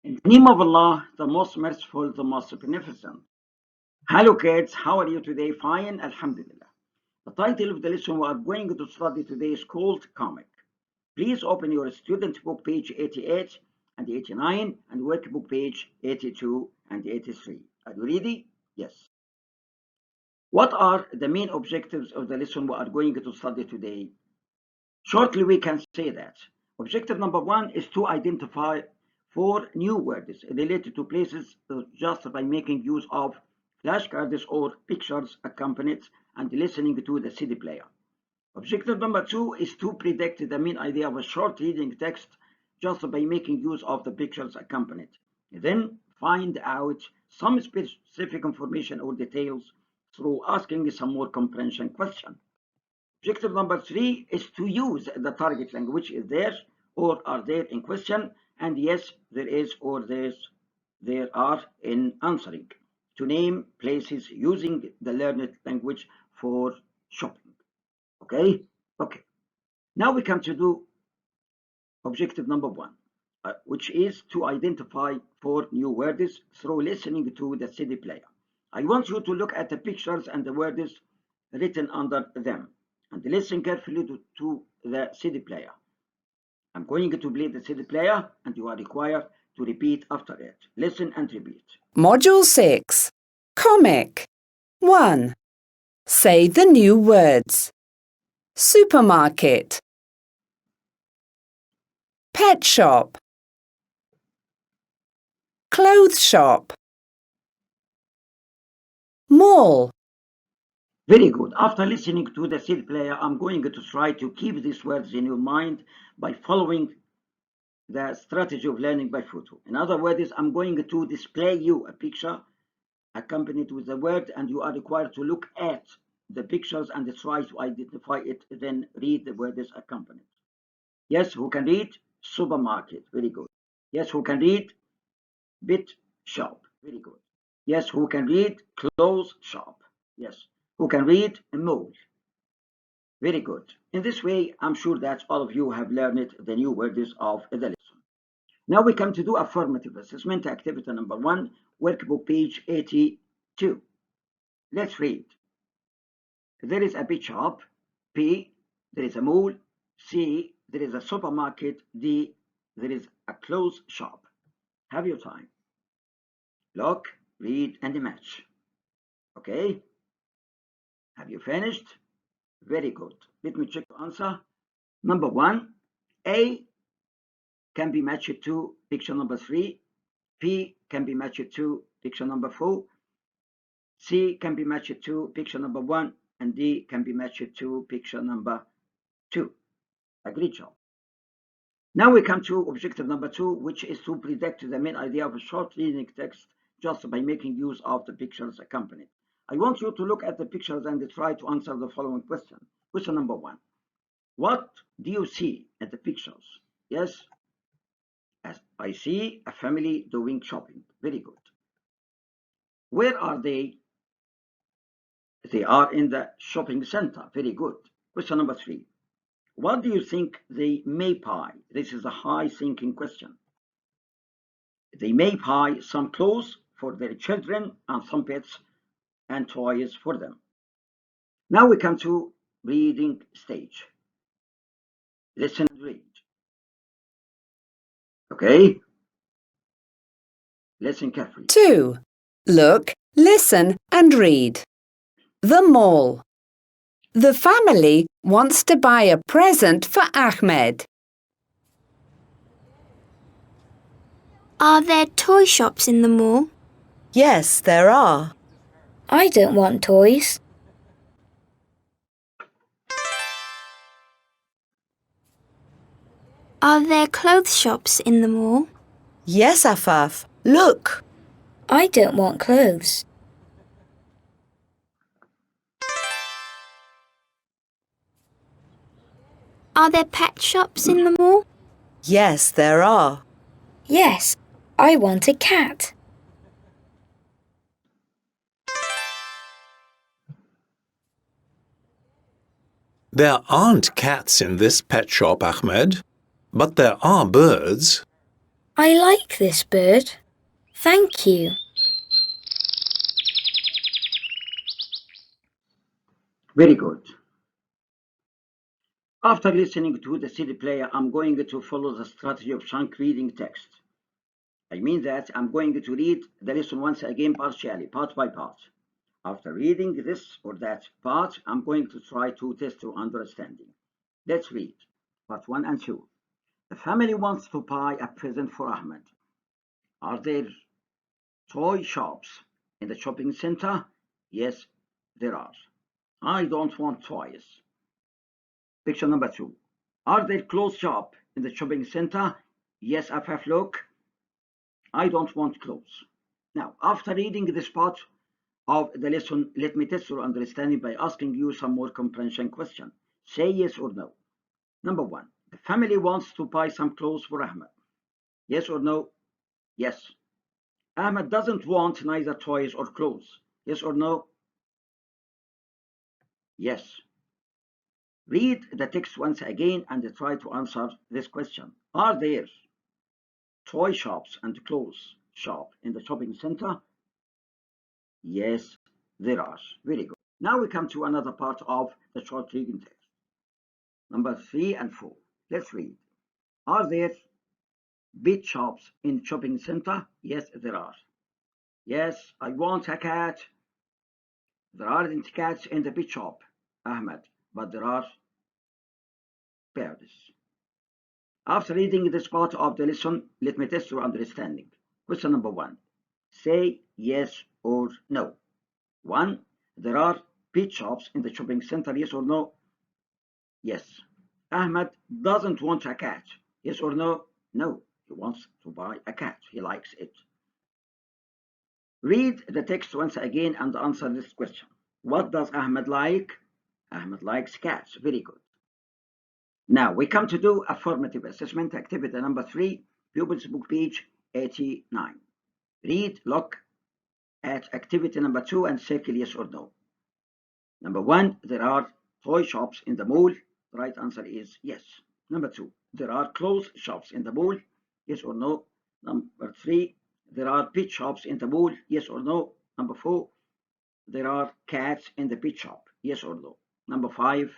In the name of Allah, the most merciful, the most beneficent. Hello kids, how are you today? Fine, Alhamdulillah. The title of the lesson we are going to study today is called Comic. Please open your student book page 88 and 89 and workbook page 82 and 83. Are you ready? Yes. What are the main objectives of the lesson we are going to study today? Shortly, we can say that objective number one is to identify 4 new words related to places just by making use of flashcards or pictures accompanied and listening to the CD player. Objective number 2 is to predict the main idea of a short reading text just by making use of the pictures accompanied. Then find out some specific information or details through asking some more comprehension question. Objective number 3 is to use the target language is there or are there in question, and yes, there is or there are in answering. To name places using the learned language for shopping. Okay? Okay. Now we come to do objective number 1, which is to identify 4 new words through listening to the CD player. I want you to look at the pictures and the words written under them and listen carefully to the CD player. I'm going to play the CD player and you are required to repeat after it. Listen and repeat. Module 6. Comic. 1. Say the new words. Supermarket. Pet shop. Clothes shop. Mall. Very good. After listening to the CD player, I'm going to try to keep these words in your mind by following the strategy of learning by photo. In other words, I'm going to display you a picture accompanied with the word, and you are required to look at the pictures and try to identify it, then read the words accompanied. Yes, who can read? Supermarket. Very good. Yes, who can read? Pet shop. Very good. Yes, who can read? Clothes shop. Yes. Who can read? A mall. Very good. In this way, I'm sure that all of you have learned the new words of the lesson. Now we come to do affirmative assessment activity number 1, workbook page 82. Let's read. There is a pet shop. B, there is a mall. C, there is a supermarket. D, there is a clothes shop. Have your time. Look, read, and match. Okay? Have you finished? Very good. Let me check the answer. Number 1, A can be matched to picture number 3. P can be matched to picture number 4. C can be matched to picture number 1. And D can be matched to picture number 2. A great job. Now we come to objective number 2, which is to predict the main idea of a short reading text just by making use of the pictures accompanied. I want you to look at the pictures and try to answer the following question. Question number 1. What do you see at the pictures? Yes, as I see a family doing shopping. Very good. Where are they? They are in the shopping center. Very good. Question number 3. What do you think they may buy? This is a high thinking question. They may buy some clothes for their children and some pets and toys for them. Now we come to reading stage. Listen and read. Okay? Listen carefully. 2. Look, listen and read. The mall. The family wants to buy a present for Ahmed. Are there toy shops in the mall? Yes, there are. I don't want toys. Are there clothes shops in the mall? Yes, Afaf. Look. I don't want clothes. Are there pet shops in the mall? Yes, there are. Yes, I want a cat. There aren't cats in this pet shop, Ahmed, but there are birds. I like this bird. Thank you. Very good. After listening to the CD player, I'm going to follow the strategy of chunk reading text. I mean that I'm going to read the lesson once again partially, part by part. After reading this or that part, I'm going to try to test your understanding. Let's read part 1 and 2. The family wants to buy a present for Ahmed. Are there toy shops in the shopping center? Yes, there are. I don't want toys. Picture number 2. Are there clothes shop in the shopping center? Yes, Afaf, look. I don't want clothes. Now, after reading this part of the lesson, let me test your understanding by asking you some more comprehension questions. Say yes or no. Number 1. The family wants to buy some clothes for Ahmed. Yes or no? Yes. Ahmed doesn't want neither toys or clothes. Yes or no? Yes. Read the text once again and try to answer this question. Are there toy shops and clothes shop in the shopping center? Yes, there are. Very good. Now we come to another part of the short reading text. Number 3 and 4. Let's read. Are there pet shops in shopping center? Yes, there are. Yes, I want a cat. There aren't cats in the pet shop, Ahmed, but there are birds. After reading this part of the lesson, let me test your understanding. Question number 1. Say yes or no. 1. There are pet shops in the shopping center, yes or no? Yes. Ahmed doesn't want a cat. Yes or no? No. He wants to buy a cat. He likes it. Read the text once again and answer this question. What does Ahmed like? Ahmed likes cats. Very good. Now we come to do affirmative assessment activity number 3, pupils book page 89. Read, look at activity number 2 and circle yes or no. Number 1, there are toy shops in the mall. The right answer is yes. Number 2, there are clothes shops in the mall. Yes or no? Number 3, there are pet shops in the mall. Yes or no? Number 4, there are cats in the pet shop. Yes or no? Number 5,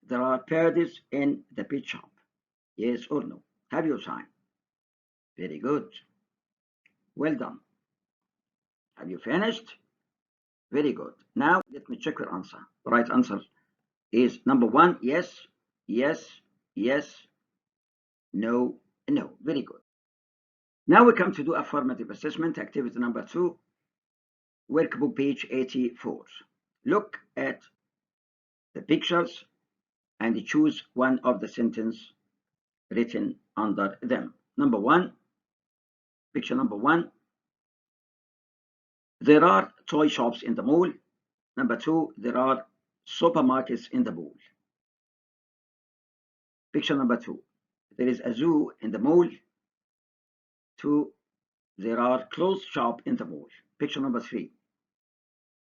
there are birds in the pet shop. Yes or no? Have your time. Very good. Well done. Have you finished? Very good. Now let me check your answer. The right answer is number 1, yes, yes, yes, no, no. Very good. Now we come to do affirmative assessment activity number 2, workbook page 84. Look at the pictures and choose one of the sentences written under them. Number 1, picture number 1, there are toy shops in the mall. Number 2, there are supermarkets in the mall. Picture number 2, there is a zoo in the mall. 2, there are clothes shop in the mall. Picture number 3,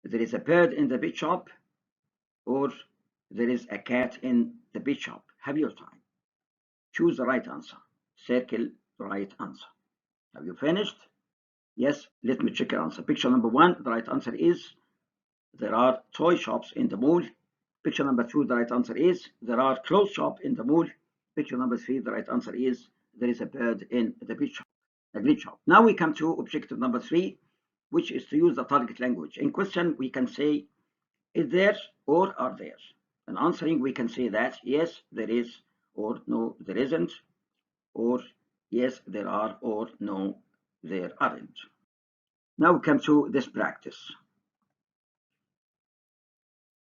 there is a bird in the pet shop, or there is a cat in the pet shop. Have your time. Choose the right answer. Circle the right answer. Have you finished? Yes, let me check your answer. Picture number 1, the right answer is there are toy shops in the mall. Picture number 2, the right answer is there are clothes shop in the mall. Picture number 3, the right answer is there is a bird in the pet shop, a pet shop. Now we come to objective number 3, which is to use the target language. In question, we can say, is there or are there? In answering, we can say that yes, there is, or no, there isn't, or yes, there are, or no, there aren't. Now we come to this practice.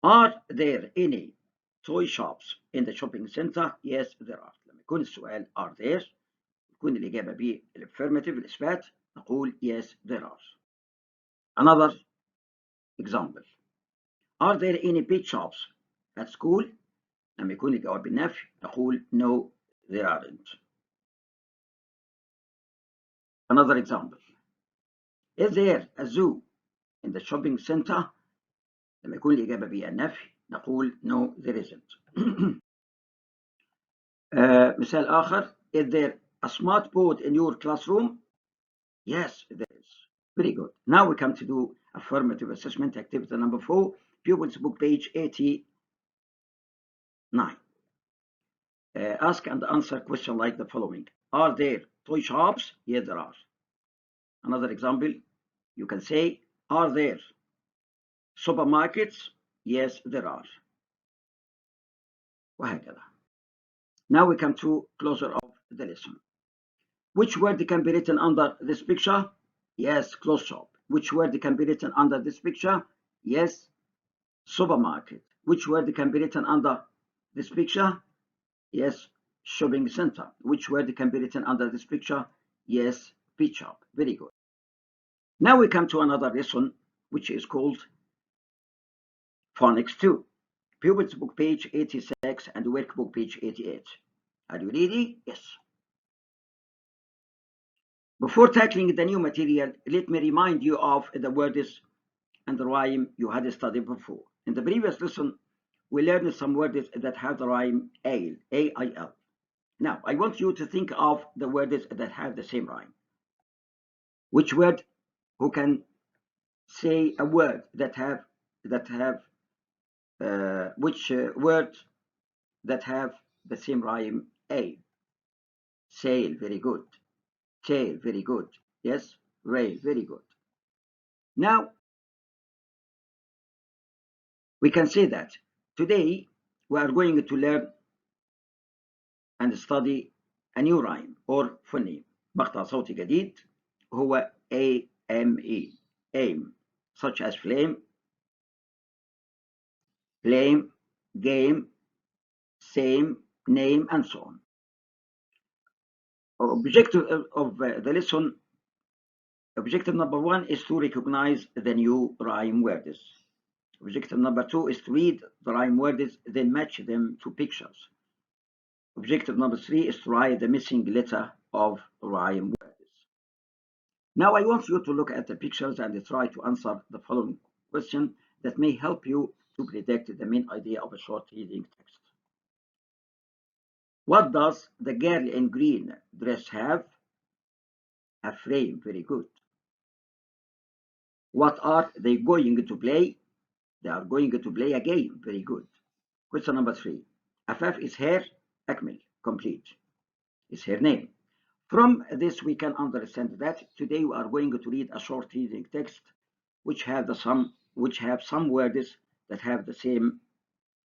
Are there any toy shops in the shopping center? Yes, there are. لما يكون السؤال are there يكون الإجابة بالaffirmative الإثبات نقول yes, there are. Another example. Are there any pet shops at school? لما يكون الجواب بالنفي نقول no, there aren't. Another example. Is there a zoo in the shopping center? لما يكون الإجابة بالنفي نقول no, there isn't. مثال آخر. Is there a smart board in your classroom? Yes, there is. Very good. Now we come to do affirmative assessment activity number 4, pupils book page 89. Ask and answer question like the following. Are there toy shops? Yes, there are. Another example, you can say, are there supermarkets? Yes, there are. وهكذا. Now we come to closer of the lesson. Which word can be written under this picture? Yes, clothes shop. Which word can be written under this picture? Yes, supermarket. Which word can be written under this picture? Yes, shopping center. Which word can be written under this picture? Yes, pet shop. Very good. Now we come to another lesson, which is called phonics 2. Pupils book page 86 and workbook page 88. Are you ready? Yes. Before tackling the new material, let me remind you of the words and the rhyme you had studied before. In the previous lesson, we learned some words that have the rhyme ale, A-I-L. Now, I want you to think of the words that have the same rhyme. Which word, who can say a word which word that have the same rhyme A? Sail, very good. Tail, very good. Yes, rail, very good. Now, we can say that today we are going to learn and study a new rhyme or phoneme. مقطع صوتي جديد هو AME, aim, such as flame, game, same, name, and so on. Objective of the lesson, objective number 1 is to recognize the new rhyme words. Objective number 2 is to read the rhyme words, then match them to pictures. Objective number 3 is to write the missing letter of rhyme words. Now I want you to look at the pictures and try to answer the following question that may help you to predict the main idea of a short reading text. What does the girl in green dress have? A frame, very good. What are they going to play? They are going to play a game, very good. Question number 3. Afaf is her, Akmil, complete, is her name. From this we can understand that today we are going to read a short reading text which have some words that have the same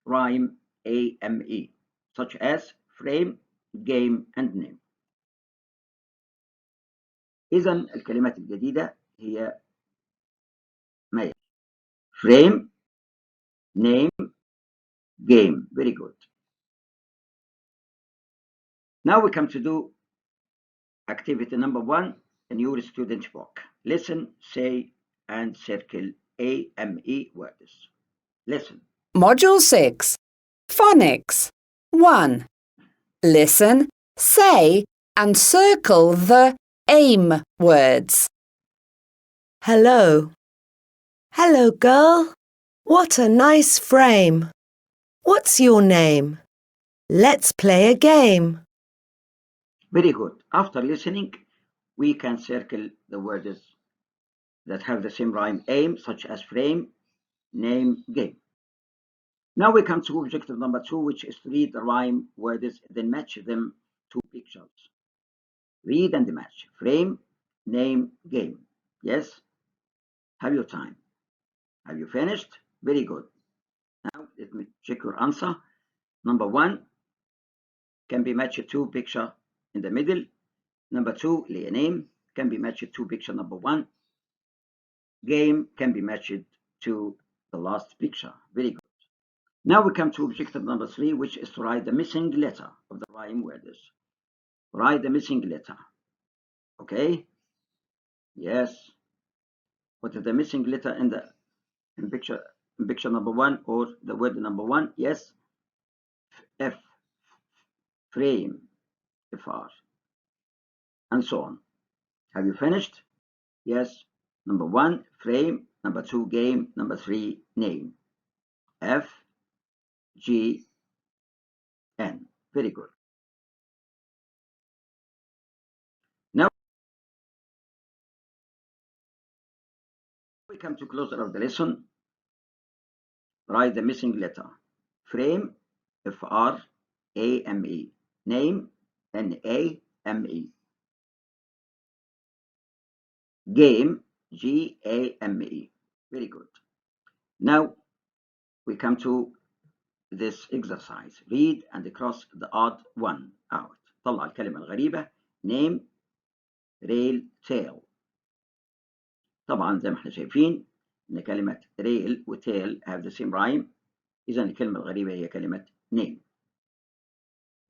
rhyme AME, such as frame, game, and name. إذا الكلمات الجديدة هي ما frame, name, game. Very good. Now we come to do activity number 1 in your student book. Listen, say, and circle AME words. Listen. Module 6. Phonics. 1. Listen, say, and circle the aim words. Hello. Hello, girl. What a nice frame. What's your name? Let's play a game. Very good. After listening, we can circle the words that have the same rhyme aim, such as frame, name, game. Now we come to objective number 2, which is to read the rhyme words, then match them to pictures. Read and match. Frame, name, game. Yes? Have your time. Have you finished? Very good. Now let me check your answer. Number 1 can be matched to picture in the middle. Number 2, lay a name, can be matched to picture number 1. Game can be matched to the last picture. Very good. Now we come to objective number 3, which is to write the missing letter of the rhyme words. Write the missing letter. Okay? Yes. What is the missing letter in picture number 1 or the word number 1? Yes. F, frame, FR, and so on. Have you finished? Yes. Number 1, frame. Number 2, game. Number 3, name. F, G, N. Very good. come to closer of the lesson. Write the missing letter. Frame, F-R-A-M-E. Name, N-A-M-E. Game, G-A-M-E. Very good. Now we come to this exercise. Read and cross the odd one out. طلع الكلمة الغريبة. Name, rail, tail. طبعا زي ما احنا شايفين ان كلمة rail و tail have the same rhyme. إذا الكلمة الغريبة هي كلمة name.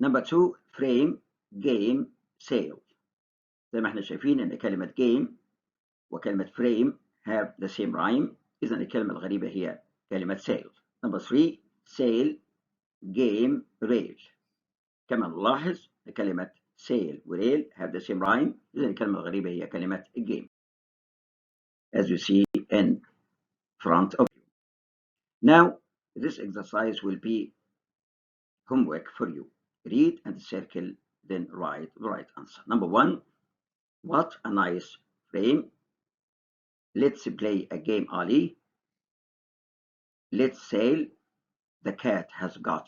Number 2, frame, game, sail. زي ما احنا شايفين ان كلمة game وكلمة frame have the same rhyme. إذا الكلمة الغريبة هي كلمة sail. Number 3, sail, game, rail. كما نلاحظ كلمة sail و rail have the same rhyme. إذا الكلمة الغريبة هي كلمة game, as you see in front of you. Now, this exercise will be homework for you. Read and circle, then write the right answer. Number 1, what a nice frame. Let's play a game, Ali. Let's sail. The cat has got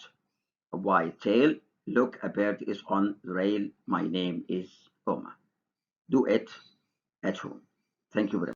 a white tail. Look, a bird is on the rail. My name is Oma. Do it at home. Thank you very much.